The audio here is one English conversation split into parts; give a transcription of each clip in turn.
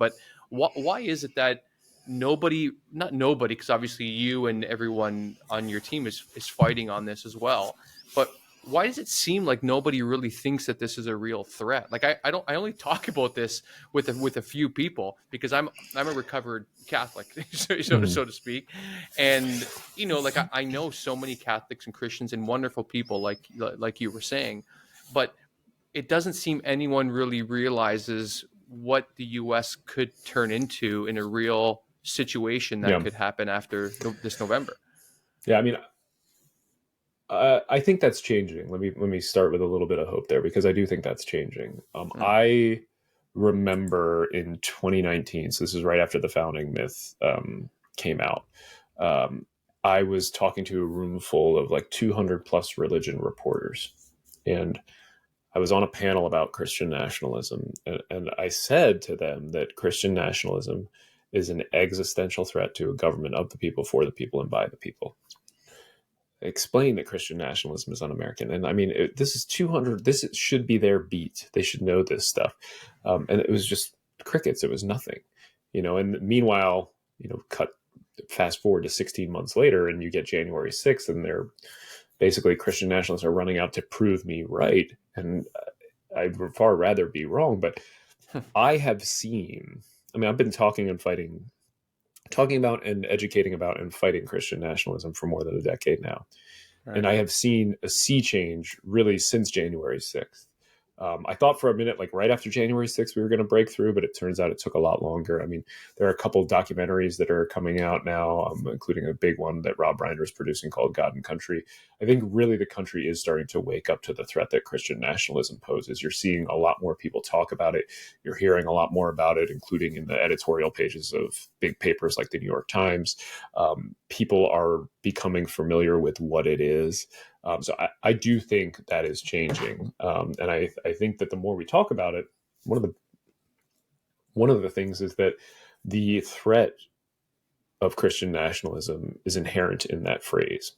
But why is it that not nobody, because obviously you and everyone on your team is fighting on this as well, but why does it seem like nobody really thinks that this is a real threat? Like I only talk about this with a few people because I'm a recovered Catholic, so to speak, and like I know so many Catholics and Christians and wonderful people like you were saying, but it doesn't seem anyone really realizes what the U.S. could turn into in a real situation that Yeah. could happen after this November. Yeah. I mean, I think that's changing. Let me start with a little bit of hope there, because I do think that's changing. Mm. I remember in 2019, so this is right after the founding myth came out. Um, I was talking to a room full of like 200 plus religion reporters, and I was on a panel about Christian nationalism, and I said to them that Christian nationalism is an existential threat to a government of the people, for the people, and by the people. Explain that Christian nationalism is un-American. And I mean, this is 200, this should be their beat. They should know this stuff. And it was just crickets. It was nothing, and meanwhile, fast forward to 16 months later and you get January 6th and they're basically, Christian nationalists are running out to prove me right. And I'd far rather be wrong, but I have seen, I've been talking about and educating about and fighting Christian nationalism for more than a decade now. And Right. I have seen a sea change really since January 6th. I thought for a minute, like right after January 6th, we were going to break through, but it turns out it took a lot longer. I mean, there are a couple of documentaries that are coming out now, including a big one that Rob Reiner is producing called God and Country. I think really the country is starting to wake up to the threat that Christian nationalism poses. You're seeing a lot more people talk about it. You're hearing a lot more about it, including in the editorial pages of big papers like the New York Times. People are becoming familiar with what it is. So I do think that is changing, and I think that the more we talk about it, one of the things is that the threat of Christian nationalism is inherent in that phrase.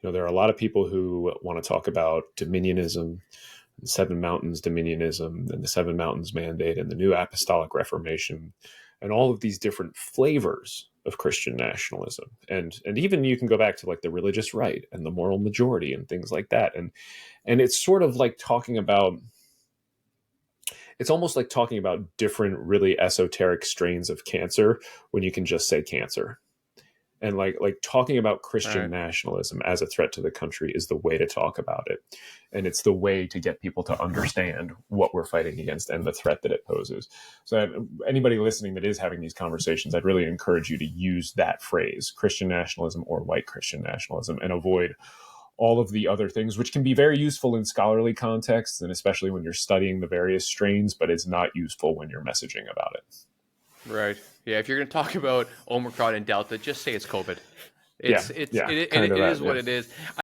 There are a lot of people who want to talk about dominionism, and Seven Mountains dominionism, and the Seven Mountains Mandate, and the New Apostolic Reformation, and all of these different flavors of Christian nationalism. And even you can go back to like the religious right and the moral majority and things like that. And it's sort of like it's almost like talking about different really esoteric strains of cancer when you can just say cancer. And like talking about Christian Right. nationalism as a threat to the country is the way to talk about it. And it's the way to get people to understand what we're fighting against and the threat that it poses. So anybody listening that is having these conversations, I'd really encourage you to use that phrase, Christian nationalism or white Christian nationalism, and avoid all of the other things, which can be very useful in scholarly contexts, and especially when you're studying the various strains, but it's not useful when you're messaging about it. Right. Yeah. If you're going to talk about Omicron and Delta, just say it's COVID. Yeah, It kind of that. is what Yeah. it is.